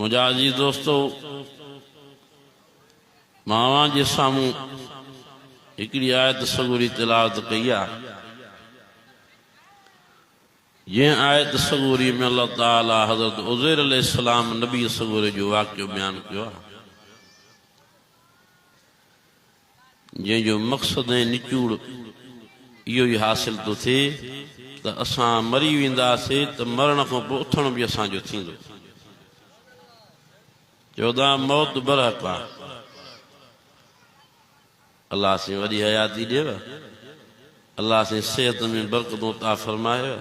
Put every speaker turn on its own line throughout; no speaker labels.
मुझा अजीज दोस्तों, मां जे साम्हूं हिकिड़ी आयत सगूरी तिलावत कई आहे। जंहिं आयत सगूरी में अल्लाह ताला हज़रत उज़ैर अलैहिस्सलाम नबी सगूरे जो वाक़ियो बयान कयो आहे, जंहिंजो मक़सद ऐं निचूड़ इहो ई हासिल थो थिए त असां मरी वेंदासीं त मरण खां पोइ उथण बि असांजो थींदो। चौदा मौत बरहक आहे। अल्लाह से वॾी हयाती ॾेव, अल्लाह से सेहत में बरकतूं अता फरमाए,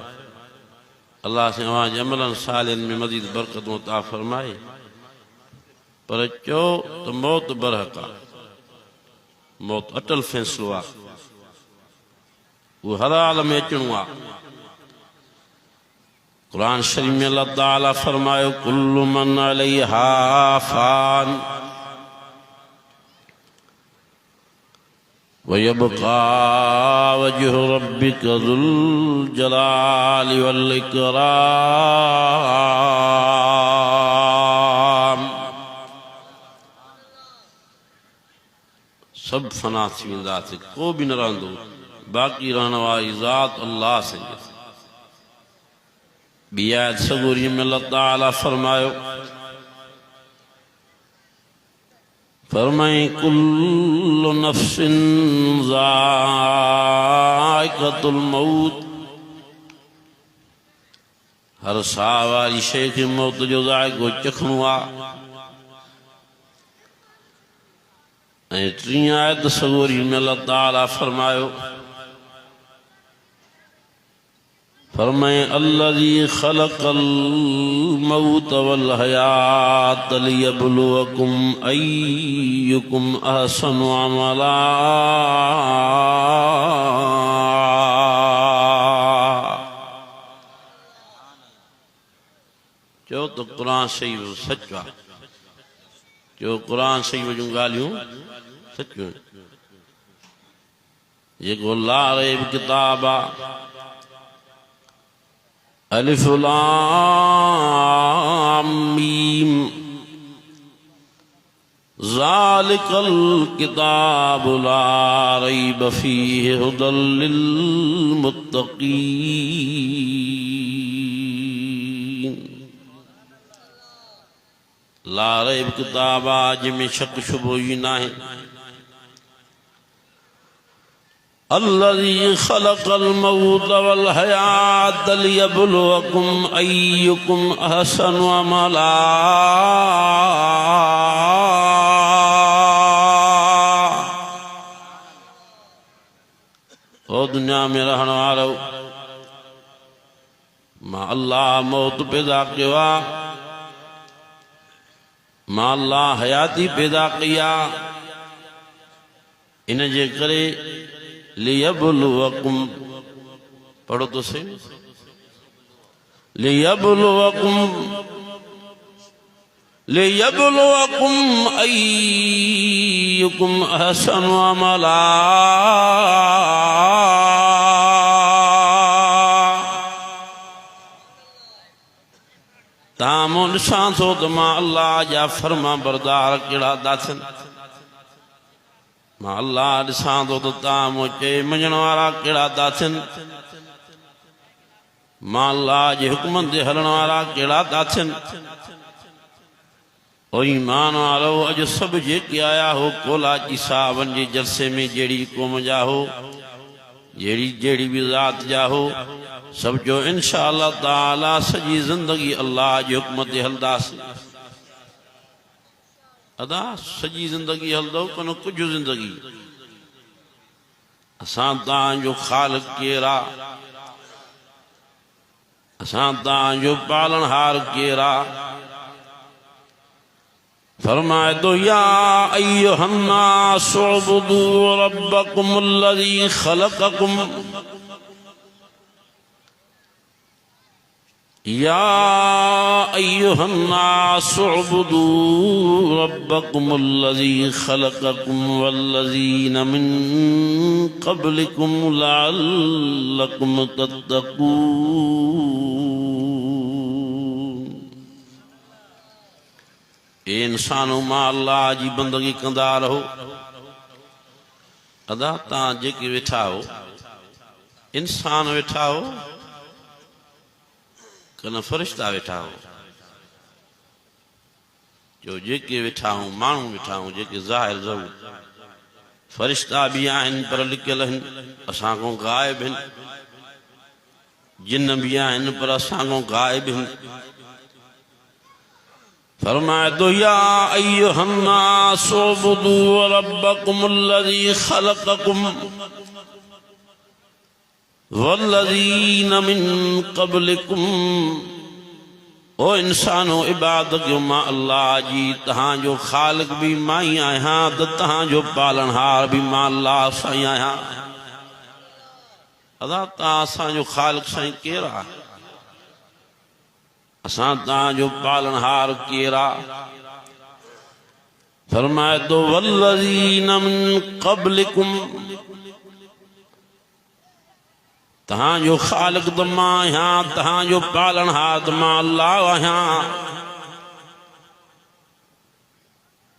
अल्लाह से अवां जे अमलनि सालनि में मज़ीद बरकतूं अता फरमाए। पर चओ त मौत बरहक आहे, मौत अटल फ़ैसिलो आहे, उहो हर हाल में अचणो आहे। कुरान शरीफ में अल्लाह ताला फरमायो, कुल्लु मन अलैहा फ़ान वयबक़ा वजहु रब्बिका ज़ुल जलालि वल इकराम। सब फना थी वेंदासीं, को भी न रहंदो, बाक़ी रहण वारी ज़ात अल्लाह से। ॿी आयत सगूरी में अल्लाह ताला फरमायो, फरमाए कुल्लु नफ्सिन ज़ाइक़तुल मौत, हर साह वारी शइ खे मौत जो ज़ाइक़ो चखणो आहे। ऐं टीं आयत सगूरी में अल्लाह ताला फरमायो, फरमाए अल्लज़ी ख़लक़ल मौत वल हयात लियब्लुवकुम अय्युकुम अहसनु अमला। चओ त क़ुरान शरीफ़ सच आहे, चओ क़ुरान शरीफ़ जूं ॻाल्हियूं सचियूं आहिनि। जेको ला रैब किताब आहे, अलिफ लाम मीम, ज़ालिकल किताबु ला रैब फ़ीहि हुदल लिल मुत्तक़ीन। ला रैब किताब आहे, जंहिंमें शक शुबो ई नाहे। अल्लज़ी ख़लक़ल मौत वल हयात लियब्लुवकुम अय्युकुम अहसनु अमला। ओ दुनिया में रहण वारो, मां अल्लाह मौत पैदा कयो आहे, मां अल्लाह हयाती पैदा कई आहे। इन जे करे लियब्लुवकुम, पढ़ो तो सही, लियब्लुवकुम अय्युकुम अहसनु अमला। तामो निशान थो त मां अल्लाह जा फर्मा बरदार कहिड़ा दाथन। मां अल्लाह ॾिसां थो त तव्हां मूंखे मञण वारा कहिड़ा था थियनि, मां अल्लाह जे हुकमनि ते हलण वारा कहिड़ा था थियनि। ओ ईमान वारो, अॼु सभु जेके आया हो कोलाची साहबनि जे जलसे में, जहिड़ी क़ौम जा हो, जहिड़ी बि ज़ात जा हो, सभु जो इंशा अल्लाह ताला सॼी ज़िंदगी अल्लाह जे हुकम ते हलंदासीं। अदा सॼी ज़िंदगी हलंदो कोन कुझु ज़िंदगी। असां तव्हांजो ख़ालिक़ केरु आहे, असां तव्हांजो पालनहार केरु आहे। फरमाए तो या अय्युहन्नास उअ्बुदू रब्बकुमुल्लज़ी ख़लक़कुम, या अय्युहन्नास उअ्बुदू रब्बकुमुल्लज़ी ख़लक़कुम वल्लज़ीन मिन क़ब्लिकुम लअल्लकुम तत्तक़ून। ए इंसानो मां अल्लाह जी बंदगी कंदा रहो। अदा तव्हां जेके वेठा हो इंसान वेठा हो कन फरिश्ता वेठा हो? जो जेके वेठा हूं माण्हू वेठा हूं जेके ज़ाहिर ज़रूर फरिश्ता भी आहिनि पर लिकियल आहिनि असां खां गाइब आहिनि, जिन भी आहिनि पर असां खां गाइब आहिनि। फरमाए तो या अय्युहन्नास उबुदू रब्बकुमुल्लज़ी खलक़कुम वल्लज़ीन मिन क़ब्लिकुम। ओ इंसानो इबादत कयो मां अल्लाह जी, तव्हांजो ख़ालिक भी मां ही आहियां त तव्हांजो पालनहार भी मां अल्लाह साईं आहियां। अदा तव्हां असांजो ख़ालिक साईं केरु आहे? असां तव्हांजो पालनहार केरु आहे? फरमाए तो वल्लज़ीन मिन क़ब्लिकुम, तव्हांजो ख़ालिक त मां आहियां, तव्हांजो पालनहार त मां अल्लाह आहियां।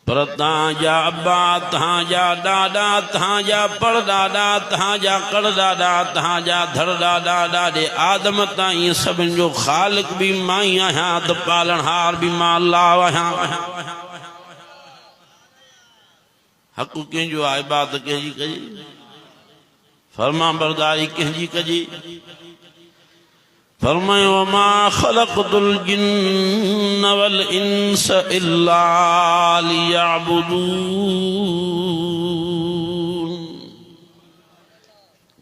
पर तव्हांजा अब्बा, तव्हांजा ॾाॾा, तव्हांजा परॾाॾा, तव्हांजा कड़ॾाॾा, तव्हांजा धरॾाॾा ॾाॾे आदम ताईं सभिनि जो ख़ालिक भी मां ही आहियां त पालनहार भी मां अल्लाह आहियां। हक़ कंहिंजो आहे? इबादत कंहिंजी कजे? फरमा बरदारी कंहिंजी कजे? फरमायो वमा ख़लक़तुल जिन्न वल इंस इल्ला लियअबुदून।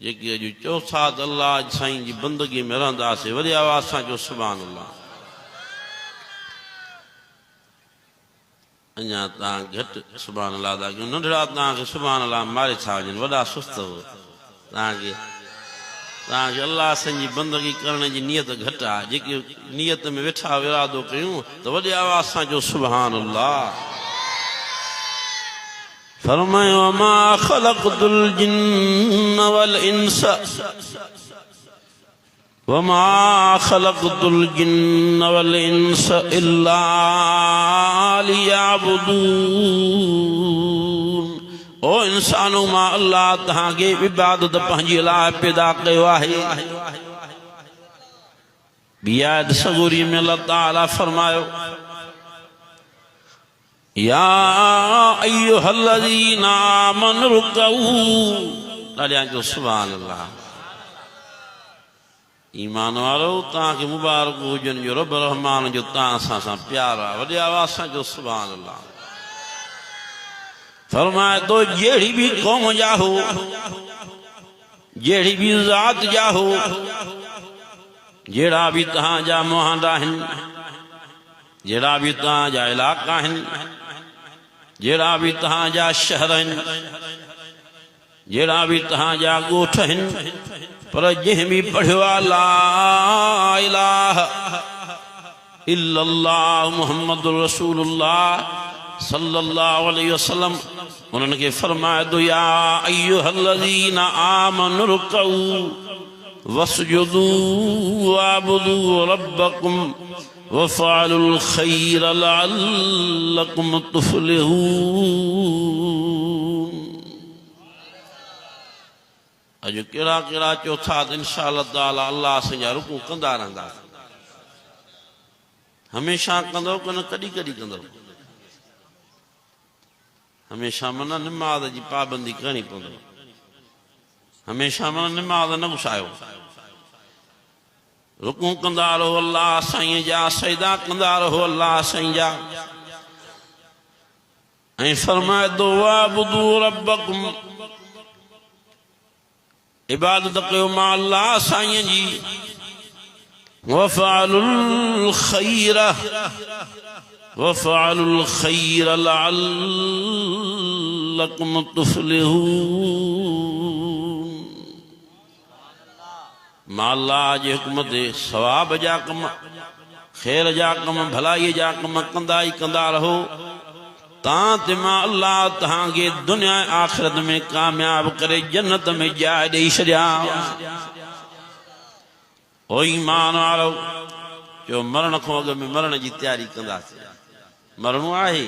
जेके अॼु चौथा अल्लाह साईं जी बंदगी में रहंदासीं वरी आवाज़ सां चओ सुभान अल्लाह। अञा तव्हां घटि सुभान अल्लाह था कयो, नंढड़ा तव्हांखे सुभान अल्लाह मारे था वञनि, वॾा सुस्त हो। तव्हांखे अल्लाह साईं जी बंदगी करण जी नियत घटि आहे। जेके नियत में वेठा इरादो कयूं त वॾी आवाज़ सां चओ सुभान अल्लाह। फरमायो वमा ख़लक़तुल जिन्न वल इंस, वमा ख़लक़तुल जिन्न वल इंस इल्ला लियअबुदून। ओ इंसानो मां अल्लाह तव्हांखे इबादत पंहिंजे लाइ पैदा कयो आहे। ॿी आयत सगूरी में अल्लाह ताला फरमायो या अय्युहल्लज़ीना आमनु रुकऊ। ॾाढा जो सुभान अल्लाह। ईमान वारो तव्हांखे मुबारक हुजनि जो रब रहमान जो तव्हां सां प्यार आहे। वॾी आवाज़ सां जो सुभान अल्लाह। फरमाए तो जहिड़ी भी कौम जा हो, जहिड़ी भी ज़ात जा हो, जहिड़ा भी तव्हांजा मुहांडा आहिनि, जहिड़ा भी तव्हांजा इलाक़ा आहिनि, जहिड़ा भी तव्हांजा शहर आहिनि, जहिड़ा भी तव्हांजा ॻोठ आहिनि, पर जंहिं भी पढ़ियो आहे ला इलाहा इल्लल्लाह मुहम्मदुर रसूलुल्लाह सल्लल्लाहु अलैहि वसल्लम, उन्हनि खे फरमाए दो या अय्युहल्लज़ीना आमनु रुकऊ वस्जुदू वअबुदू रब्बकुम वफ़अलुल खैर लअल्लकुम तुफ़्लिहून। अॼु कहिड़ा कहिड़ा चौथा इंशाअल्लाह ताला अल्लाह सां जा रुकू कंदा रहंदासीं। हमेशा कंदो कन कॾहिं कॾहिं कंदो? हमेशा माना निमाज़ जी पाबंदी करणी पवंदव। हमेशा माना निमाज़ न घुसायो। रुकू कंदा रहो अल्लाह साईं जा, सजदा कंदा रहो अल्लाह साईं जा। ऐं फरमाए दो वअबुदू रब्बकुम, इबादत कयो मां अल्लाह साईं जी। वफ़अलुल खैर लअल्लकुम तुफ़्लिहून। मां अल्लाह जे हुक्म ते सवाब जा कम, खैर जा कम, भलाई जा कम कंदा ई कंदा रहो। तां ते मां अल्लाह तव्हांखे दुनिया आख़िरत में कामयाब करे जन्नत में जाइ ॾेई छॾिया। ओ ईमान वारो, जो मरण खां अॻु में मरण जी तैयारी कंदासीं। मरणो आहे।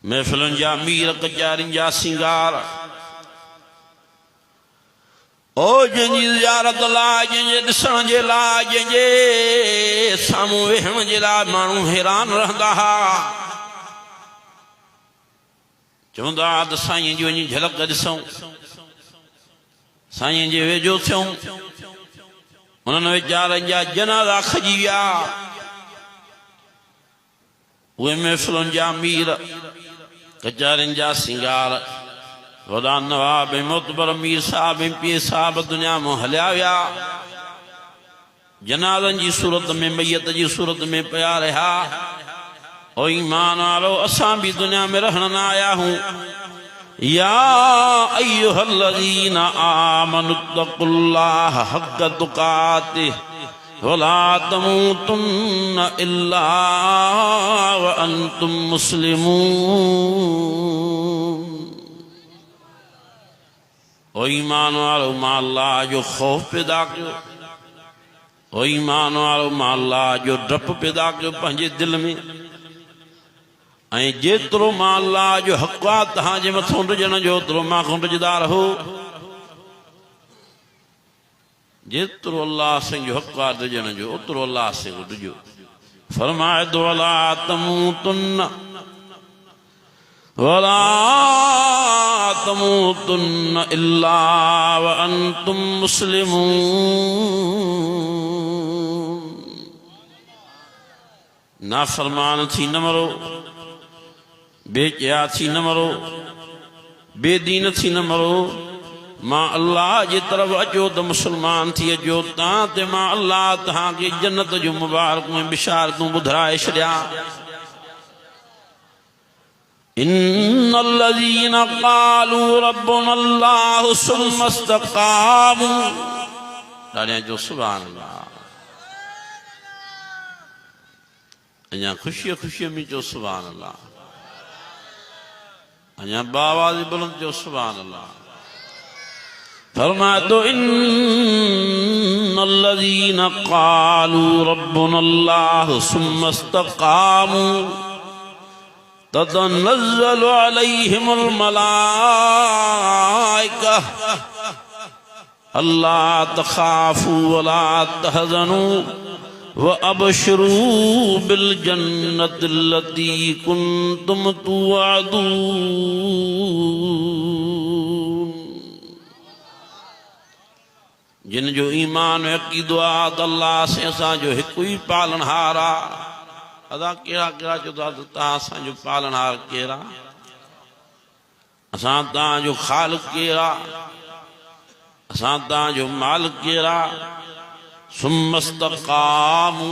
महफ़िलुनि जा मीर कचारियुनि जा सिंगार ओ जंहिंजी ज़ियारत लाइ, जंहिंजे ॾिसण जे लाइ, जंहिंजे साम्हूं वेहण जे लाइ माण्हू हैरान रहंदा हुआ। चवंदा त साईं जी वञी झलक ॾिसूं, साईं जे वेझो थियूं। उन्हनि वीचारनि जा जनाज़ा खजी विया। उहे महफ़िलुनि जा मीर कचारियुनि जा सिंगार वॾा नवाब मोतबर मीर साहब पीर साहब दुनिया मां हलिया विया। जनाज़नि जी सूरत में, मैयत जी सूरत में पिया रहिया। ओ ईमान वारो, असां भी दुनिया में रहण न आया हूं। या अय्युहल्लज़ीना आमनुत्तकुल्लाह हक़ तुक़ातिह वला तमूतुन्न इल्ला व अंतुम मुस्लिमून। ओ ईमान वारो, मां अल्लाह जो खौफ पैदा कयो। ओ ईमान वारो, मां अल्लाह जो डप पैदा कयो पंहिंजे दिल में। ऐं जेतिरो मां अल्लाह जो हक़ आहे तव्हांजे मथां ॾिजण जो, ओतिरो मां खां ॾिजंदा रहो। जेतिरो अल्लाह साईं जो हक़ आहे ॾिजण जो, ओतिरो अल्लाह साईं को ॾिजो। फरमाए थो वला तमूतुन्न इल्ला व अंतुम मुस्लिमून। नाफरमान थी न मरो, बेचया थी न मरो, बेदीन थी न मरो। मां अल्लाह जी तरफ अचो तो मुसलमान थी अचो। तां ते मां अल्लाह तव्हांखे जन्नत जो मुबारकूं बिशारतूं ॿुधाए छॾिया। इन्नल्लज़ीना क़ालू रब्बुना अल्लाह सुम्मा इस्तक़ामू। ॾाढियां जो सुभान अल्लाह। अञा ख़ुशीअ ख़ुशीअ में जो सुभान अल्लाह। अञा बावाज़ बुलंद जो सुभान अल्लाह। फरमाए तो इन्नल्लज़ीना क़ालू रब्बुना अल्लाह सुम्मा इस्तक़ामू ततनज़्ज़लु अलैहिमुल मलाइका अल्ला तख़ाफू वला तहज़नू व अबशरू बिल जन्नतिल्लती कुन्तुम तुअदून। जिन जो ईमान अक़ीदो आहे त अल्लाह से असांजो हिकु ई पालनहार आहे। अदा कहिड़ा कहिड़ा चवंदा तव्हां असांजो पालनहार केरु आहे? असां तव्हांजो ख़ालिक़ केरु आहे? असां तव्हांजो मालिक केरु आहे? सुम्मा इस्तक़ामू।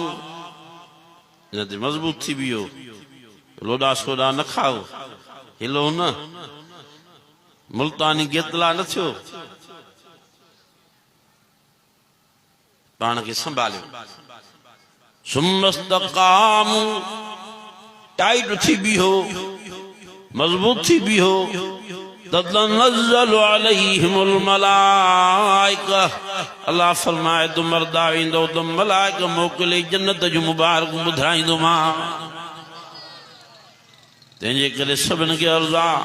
इन ते मज़बूत थी वियो। लोॾा सोॾा न खाओ, हिलो न, मुल्तानी गेतला न थियो, पाण खे संभालियो। सुम्मा इस्तक़ामू, टाइट थी बीहो, मज़बूत थी बीहो। ततनज़्ज़लु अलैहिमुल मलाइका। अल्लाह फरमाए तो मर्दा वेंदो तो मलाइका मोकिले जन्नत जो मुबारक ॿुधाईंदो मां। तंहिंजे करे सभिनि खे अर्ज़ु आहे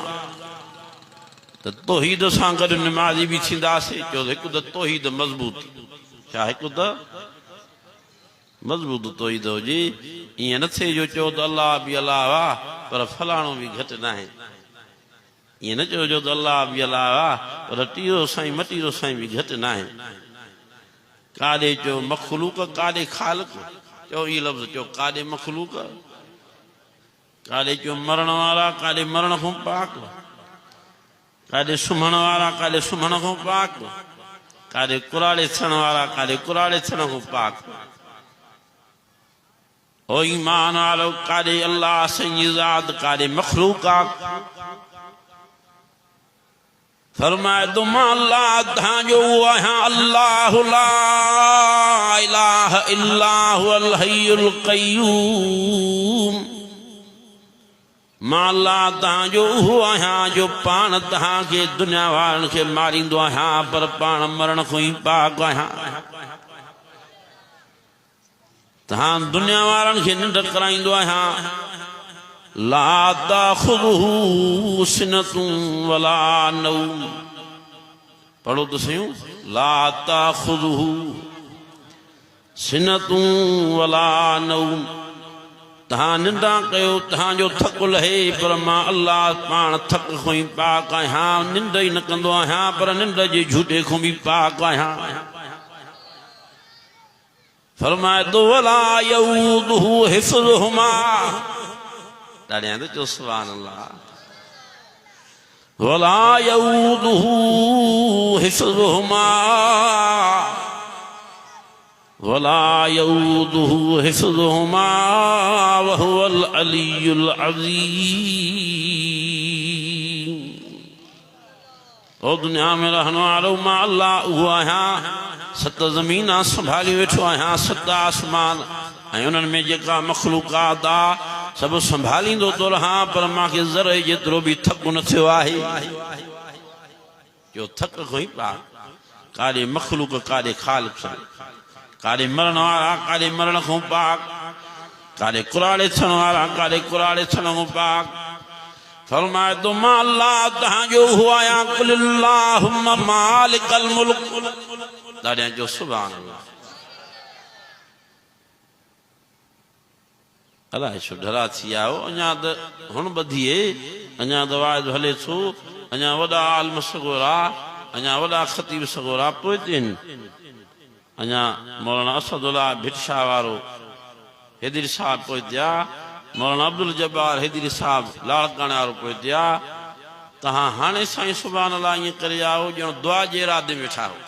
त तौहीद सां गॾु निमाज़ी बि थींदासीं। चओ हिकु त तौहीद मज़बूत, छा हिकु त मज़बूत तौहीद हुजे। ईअं न थिए जो चओ त अल्लाह बि अल्लाह आहे पर फलाणो बि घटि न आहे। ईअं न चओ त अल्लाह बि अल्लाह आहे पर टीरो साईं मटीरो साईं बि घटि न आहे। काॾे चओ मखलूक, काॾे ख़ालिक़। चओ इहे लफ़्ज़ चओ, काॾे मखलूक, काॾे चओ मरण वारा, काॾे मरण खां पाक, काॾे सुम्हण वारा, काॾे सुम्हण खां पाक, काॾे कुराड़े थियण वारा, काॾे कुराड़े थियण खां पाक। ओ ईमान वारो, काॾे अल्लाह साईं जी ज़ात, काॾे मखलूक़ात। फरमाए तो मां अल्लाह तव्हांजो उहो आहियां। अल्लाहु ला इलाहा इल्ला हुवल हय्युल क़य्यूम। मां अल्लाह तव्हांजो उहो आहियां जो पाण तव्हांखे दुनिया वारनि खे मारींदो आहियां पर पाण मरण खां ई पाक आहियां। तहां दुनिया वारनि खे निंड कराईंदो आहियां ला ताख़ुज़ुहु सिनतुन वला नौम पढ़ो तो सही ला ताख़ुज़ुहु सिनतुन वला नौम तहां निंडा कयो तहांजो थक लहे पर मां अल्लाह पाण थक खां ई पाक आहियां निंड ई न कंदो आहियां पर निंड जे झूठे खां बि पाक आहियां फरमाए तो वला यऊदुहु हिफ़्ज़ुहुमा ॾाढे आहिनि चओ सुभान अल्लाह वला यऊदुहु हिफ़्ज़ुहुमा वला यऊदुहु हिफ़्ज़ुहुमा वहुवल अलियुल अज़ीम ओ दुनिया में रहने वालो मां अल्लाह उहो आहियां सत ज़मीन संभाली वेठो आहियां सत आसमान ऐं उन्हनि में जेका मख़लूक़ात आहे सभु संभालींदो तो रहां पर मूंखे ज़रे जेतिरो बि थक न थियो आहे जो थक खां ई पाक काॾे मख़लूक़ काॾे ख़ालिक़ काॾे मरण वारा काॾे मरण खां पाक काॾे कुराड़े थियण वारा काॾे कुराड़े थियण खां पाक फरमाए तो मां अल्लाह तहांजो उहो आहियां कुल अल्लाहुम्मा मालिकल मुल्क ॾाढे जो सुभान अल्लाह अलाए छो डरा थी विया हो अञा त हुन ॿधिए अञा त वाइद हले थो अञा वॾा आलम सगोरा अञा वॾा ख़तीब सगोरा पोइते आहिनि अञा मौलाना असदुल्ला भिटशा वारो हैदरी साहब पोइते मौलाना अब्दुल जब्बार हैदरी साहब लाड़काणे वारो पोइते तहां हाणे साईं सुभान अल्लाह ईअं करे आओ ॼण दुआ जे इरादे में वेठा हो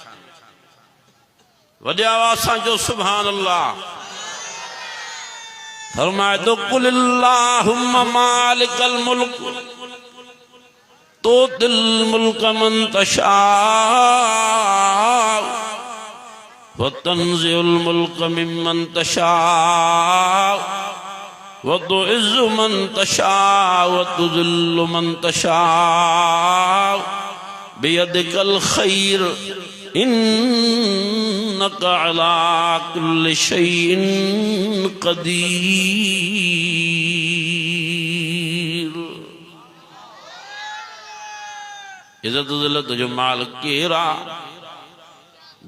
वॾे आवाज़ सां जो सुभान अल्लाह फरमाए तो कुल अल्लाहुम्मा मालिकल मुल्क तुतिल मुल्क मन तशा व तंज़िउल मुल्क मिम्मन तशा व तुइज़्ज़ु मन तशा व तुज़िल्लु मन तशा बियदिकल खैर इन्नका अला कुल्लि शैइन क़दीर इज़्ज़त ज़िल्लत जो मालिक केरु आहे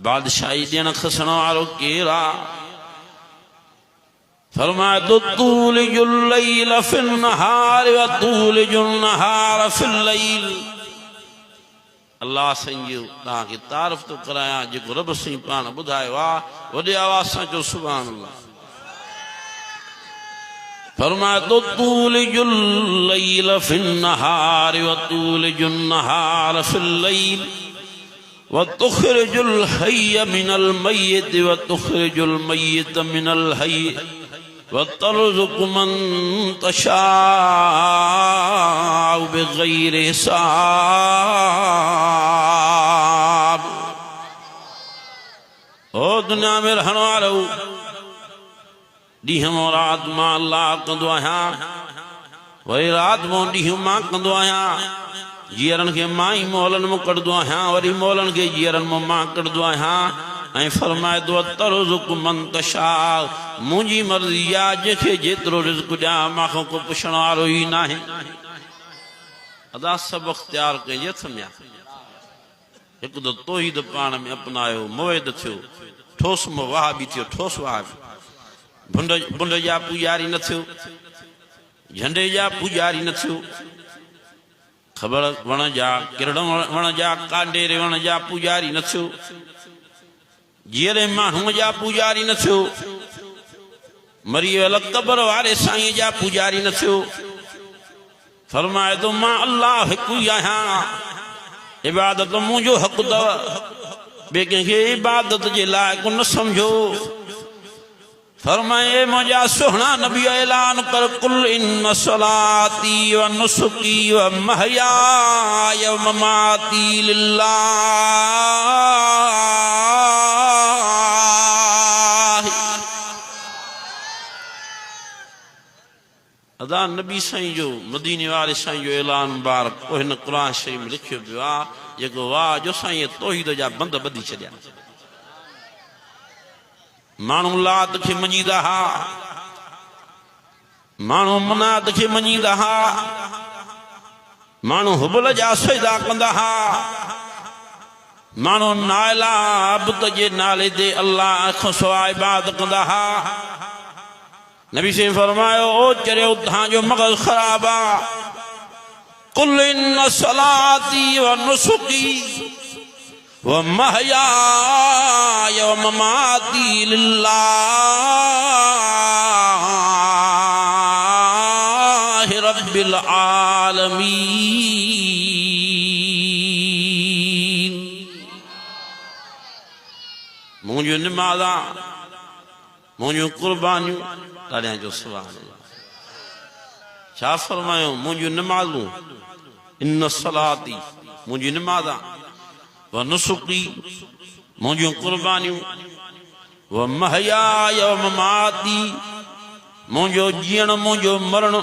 बादशाही ॾियण खसण वारो केरु आहे फरमाए तो तूलिजुल लैल फिन नहार व तूलिजुन नहार फिल लैल अल्लाह साईं जो तव्हांखे तारीफ़ थो करायां जेको रब साईं पाण ॿुधायो आहे वॾे आवाज़ सां चओ सुभान अल्लाह फरमाए तो तूलिजुल लैल फिन नहार व तूलिजुन नहार फिल लैल व तुखरिजुल हय्य मिनल मय्यित व तुखरिजुल मय्यित मिनल हय्य व तर्ज़ुक़ु मन तशाअ बिग़ैरि हिसाब ओ दुनिया में रहण वारो ॾींहं मां राति मां अल्लाह कंदो आहियां वरी राति मां ॾींहुं मां कंदो आहियां जीअरनि खे मां ई मोहलनि मां कढंदो आहियां वरी मोहलनि खे जीअरनि मां कढंदो आहियां ऐं फरमाए थो तर्ज़ुक़ु मन तशाअ मुंहिंजी मर्ज़ी आहे जंहिंखे जेतिरो रिज़्क़ ॾियां मूंखां को पुछण वारो ई नाहे अदा सभु अख़्तियार कंहिंजे हथ में आहे हिकु त तौहीद पाण में अपनायो मुवहिद थियो ठोस में वहाबी थियो ठोस वहाबी भुंड जा पुजारी न थियो झंडे जा पुजारी न थियो ख़बर वण जा किरड़ वण जा कांडेरे वण जा पुजारी न थियो जीअरे माण्हूअ जा पुजारी न थियो मरी वियल क़बर वारे साईं जा पुजारी न थियो फरमाए तो मां अल्लाह हिकु ई आहियां इबादत मुंहिंजो हक़ अथव ॿिए कंहिंखे इबादत जे लाइक़ु न सम्झो फरमाए मुंहिंजा सुहिणा नबी ऐलान कर कुल इन्न सलाती व नुसुकी व महयाय व ममाती लिल्लाह अदा नबी साईं जो मदीने वारे साईं जो ऐलान मुबारक हिन क़ुरान शरीफ़ में लिखियो पियो आहे जेको वाह जो साईं तौहीद जा बंद ॿधी छॾिया माण्हू लात खे मञींदा हा, माण्हू मनात खे मञींदा हा, माण्हू हुबल जा सजदा कंदा हा, माण्हू नाइला अब्द जे नाले ते अल्लाह खां सवाइ इबादत कंदा हा। नबी से फरमायो ओ चरियो तव्हांजो मग़ज़ ख़राब आहे। कुल इन्न सलाती व नुसुकी व महयाय व ममाती लिल्लाहि रब्बिल आलमीन। मुंहिंजूं निमाज़ां, मुंहिंजूं कुर्बानियूं, तालियां जो सुभान अल्लाह। छा फरमायो? मुंहिंजूं निमाज़ूं, इन्न सलाती, मुंहिंजूं निमाज़ां, व नुसुकी, मुंहिंजूं कुर्बानियूं, व महयाय व ममाती, मुंहिंजो जीअण मुंहिंजो मरण,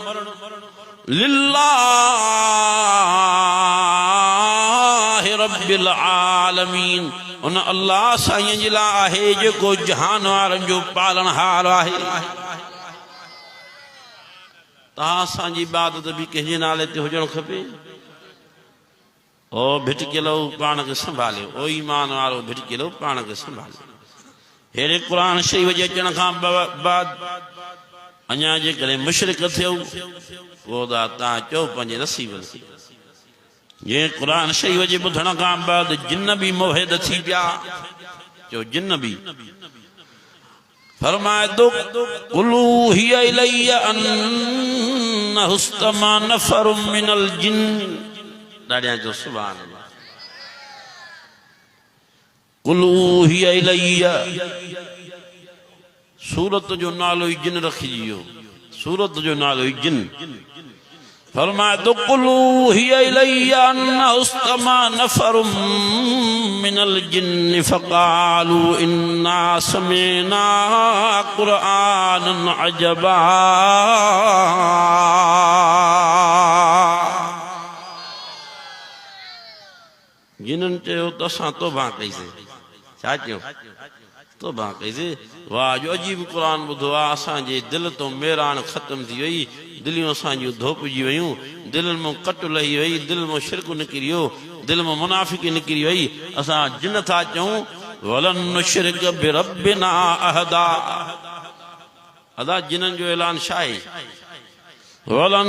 लिल्लाहि रब्बिल आलमीन, उन अल्लाह साईं जे लाइ आहे जेको जहान वारनि जो पालनहार आहे। तव्हां असांजी इबादत बि कंहिंजे नाले ते हुजणु खपे। ओ भिटकियलो पाण खे संभाले, ओ ईमान वारो भिटकियलो पाण खे संभाले। हेड़े क़ुर शरीफ़ जे अचण खां बाद अञा जेकॾहिं मुशरिक थियो पोइ तव्हां चओ पंहिंजे नसीबनि खे। जे क़ुर शरीफ़ जे ॿुधण खां बाद जिन बि मुवहिद थी पिया, चओ जिन बि। फरमाए तो कुलू हिया इलैया अन्नहु इस्तमा नफरुम मिनल जिन। ॾाढियां जो सुभान अल्लाह। कुलू हिया इलैया, सूरत जो नालो ई जिन रखिजी वियो, सूरत जो नालो ई जिन। फरमाए तो कुलू हिया इलैया अन्नहु इस्तमा नफरुम मिनल जिन्न फक़ालू इन्ना समिअना क़ुरआनन अजबा। जिन्हनि चयो त असां तौबा कईसीं। छा चयो? तौबा कईसीं। वाह जो अजीब क़ुर ॿुधो आहे। असांजे दिलि तो मेरान ख़तम थी वई, दिलियूं असांजूं धोपिजी वयूं, दिलनि मां कटु लही वई, दिलि मां शिरक निकिरी वियो, दिलि मां मुनाफ़िकी निकिरी वई। असां जिन था चऊं वलन नुशरिक बिरब्बिना अहदा। अदा जिन्हनि जो ऐलान छा आहे? वलन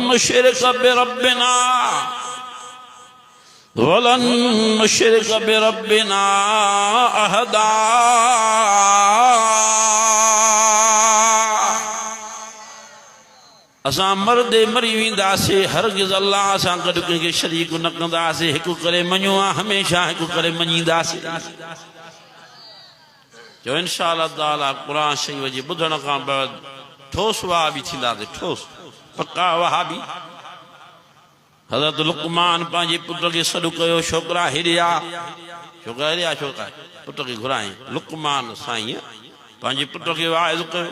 नुशरिक बिरब्बिना, वलन नुशरिक बिरब्बिना अहदा। असां मरदे मरी वेंदासीं, हरगिज़ अल्लाह सां गॾु कंहिंखे शरीक न कंदासीं। हिकु करे मञो आहे, हमेशह हिकु करे मञींदासीं। जो इंशा अल्लाह ताला क़ुर शरीफ़ जे ॿुधण खां बाद ठोस वहाबी थींदासीं, ठोस पक्का वहाबी। हज़रत लुक़मान पंहिंजे पुट खे सॾु कयो, छोकिरा हिरिया, छोकिरा हिरिया, छोकिरा पुट खे घुराई। लुक़मान साईं पंहिंजे पुट खे वाइज़ कयो।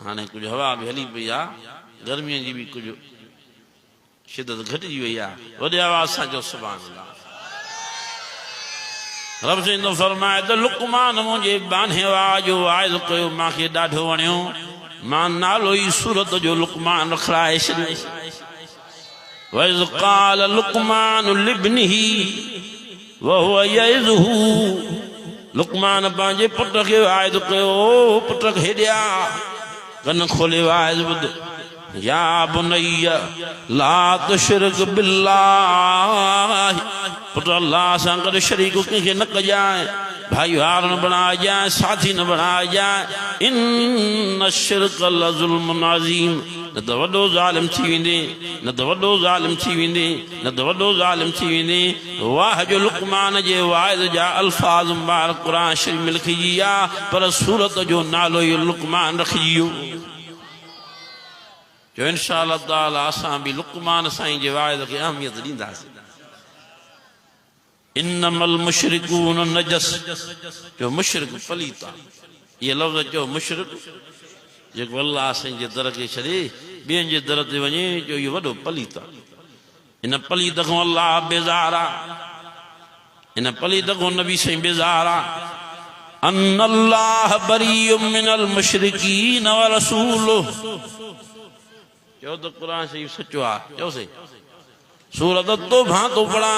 हाणे कुझु हवा बि हली पई आहे, गर्मीअ जी बि कुझु शिदत घटिजी वई आहे। वॾे आवाज़ सां चओ सुभान अल्लाह। रब सिंधो फरमाए त लुक़मान मुंहिंजे बाने जो वाइज़ कयो, मूंखे ॾाढो वणियो। मां नालो ई सूरत जो लुक़मान रखाए छॾियो। वइज़ क़ाल लुक़मान लिब्निही वहुव यइज़ुहु। लुक़मान पंहिंजे पुट खे वाइज़ कयो, पुट खे हेॾिया कन खोले वाइज़ ॿुध। या बुनैया ला तुशरिक बिल्लाह। पुट अल्लाह सां गॾु शरीक कंहिंखे न कजांइ, भाईवार न बणाइजांइ, साथी न बणाइजांइ। इन्न शिरक लज़ुल्मुन अज़ीम। न त वॾो ज़ालिम थी वेंदे, न त वॾो ज़ालिम थी वेंदे, न त वॾो ज़ालिम थी वेंदे। वाह जो लुक़मान जे वाइज़ जा अल्फाज़ मुबारक क़ुर शरीफ़ में लिखिजी विया, पर सूरत जो नालो इहो लुक़मान रखिजी वियो। जो इंशाअल्लाह ताला असां भी लुक़मान साईं जे वाइदे खे अहमियत ॾींदासीं। इन्नमल मुशरिकून नजस, जो मुशरिक पलीत आहे। ये लफ़्ज़ जो मुशरिक जेको अल्लाह साईं जे दर खे छॾे ॿियनि जे दर ते वञे, जो इहो वॾो पलीत आहे। इन पलीत खां अल्लाह बेज़ार आहे, इन पलीत खां नबी साईं बेज़ार आहे। अन्नल्लाह बरीउम मिनल मुशरिकीन व रसूलुहु, चओ त क़ुर शरीफ़ सचो आहे। चओ से सूरत तौबा तो पढ़ा,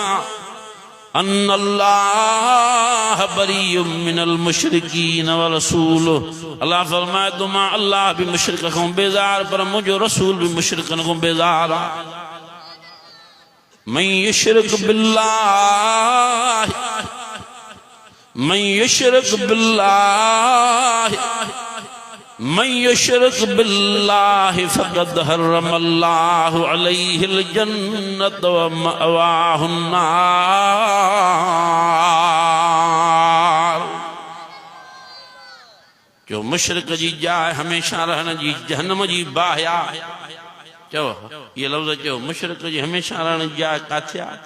अन्नल्लाह बरीउम मिनल मुशरिकीन व रसूलुहु। अल्लाह फरमाए तो मां अल्लाह भी मुशरिक खां बेज़ार, पर मुंहिंजो रसूल भी मुशरिकन खां बेज़ार आहे। मन युशरिक बिल्लाह, मन युशरिक बिल्लाह, मन युशरिक बिल्लाह फ़क़द हर्रमल्लाहु अलैहिल जन्नत व मअवाहुन नार। जो मुशरिक जी जाइ हमेशा रहण जी जहन्नम जी बाहि आहे। चओ ये लफ़्ज़ चओ मुशरिक जी हमेशा रहण जी जाइ किथे आहे?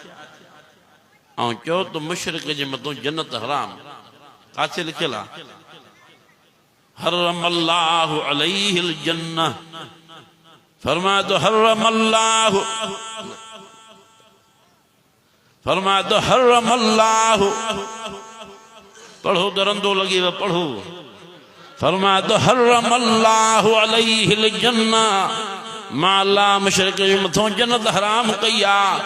ऐं चओ त मुशरिक जे मथां जन्नत हराम, किथे लिखियल आहे? हर्रमल्लाहु अलैहिल जन्नह, फरमाए तो हर्रमल्लाहु, फरमाए तो हर्रमल्लाहु, पढ़ो दरंदो लगे पढ़ो। फरमाए तो हर्रमल्लाहु अलैहिल जन्नह, मां अल्लाह मुशरिक जे मथां जन्नत हराम कई आहे।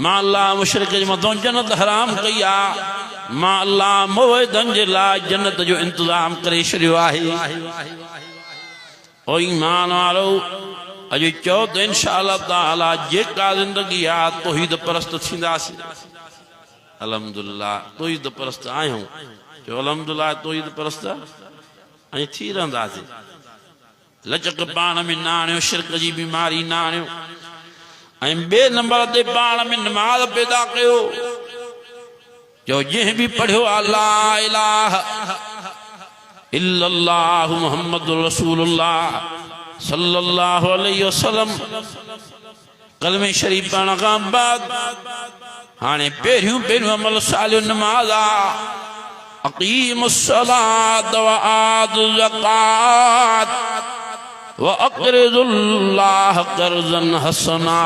मां अल्लाह मुशरिक जे मथां जन्नत हराम कई आहे। मां अल्लाह मुवहिदन जे लाइ जन्नत जो इंतज़ाम करे छॾियो आहे। ओ ईमान वारो, अॼु चओ त इंशाअल्लाह ताला जेका ज़िंदगी आहे तौहीद परस्त थींदासीं। अल्हम्दुलिल्लाह तौहीद परस्त आहियूं। चओ अल्हम्दुलिल्लाह तौहीद परस्त ऐं थी रहंदासीं। लचक पाण में न आणियो, शिरक जी बीमारी न आणियो, ऐं ॿिए नंबर ते पाण में नमाज़ पैदा कयो। जो जंहिं बि पढ़ियो ला इलाहा इल्लल्लाह मुहम्मदुर रसूलुल्लाह सल्लल्लाहु अलैहि वसल्लम, कलमे शरीफ पढ़ण खां बाद हाणे पहिरियों अमल सालियो नमाज़ आहे। अक़ीमुस सलात व आतुज़ ज़कात व अक़रिज़ुल्लाह क़र्ज़न हसना।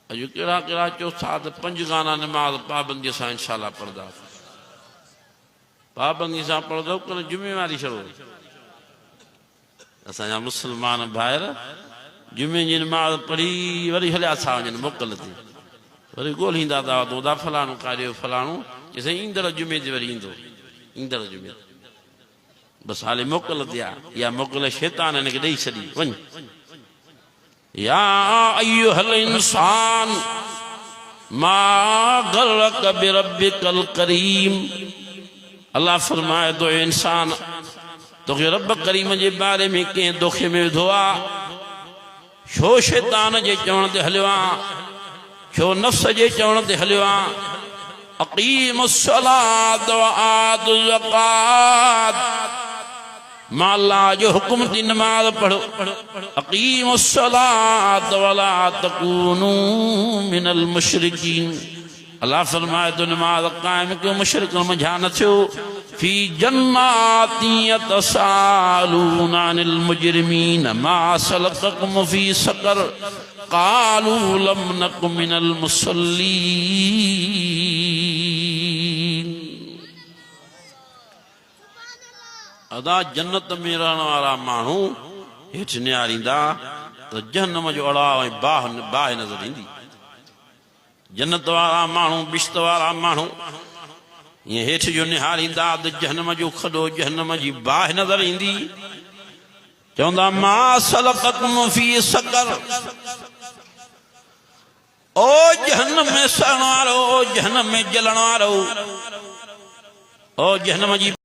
अॼु कहिड़ा कहिड़ा चौथा त 5 गाना नमाज़ पाबंदी सां इंशाअल्लाह पढ़ंदा। पाबंदी सां पढ़ंदो कल जुमेवारी छॾो। असांजा मुस्लमान भाइर जुमे जी नमाज़ पढ़ी वरी हलिया था वञनि मोकल ते, वरी ॻोल्हींदा था तोदा फलाणो काॾियो फलाणो, चई ईंदड़ जुमे ते वरी ईंदो, ईंदड़ जुमे बसि हाले मोकल ते आहे। इहा मोकल शैतान हिनखे ॾेई छॾी, वञ। या अय्युहल इंसान मा गर्रक बिरब्बिकल करीम। अल्लाह फरमाए तो इंसान तोखे रब करीम जे बारे में कंहिं दोखे में विधो आहे? छो शैतान जे चवण ते हलियो आहे? छो नफ़्स जे चवण ते हलियो आहे? अक़ीमुस सलात व आतुज़ ज़कात, मां अल्लाह जो हुक्म थी नमाज़ पढ़ो। अक़ीमुस सलात वला तकूनू मिनल मुशरिकीन। अल्लाह फरमाए तो नमाज़ कायम कयो, मुशरिकन मंझा न थियो। फी जन्नाति यतसालून अनिल मुजरिमीन मा सलककुम फी सकर क़ालू लम नकु मिनल मुसल्लीन। अदा जन्नत में रहण वारा माण्हू हेठि निहारींदा त जहन्नम जो अड़ाव ऐं बाहि नज़र ईंदी। जन्नत वारा माण्हू, बिश्त वारा माण्हू ईअं हेठि जो निहारींदा त जहन्नम जो खॾो, जहन्नम जी बाहि नज़र ईंदी। चवंदा मा सलककुम फी सकर, ओ जहन्नम में सड़ण वारो, ओ जहन्नम में जलण वारो, ओ जहन्नम जी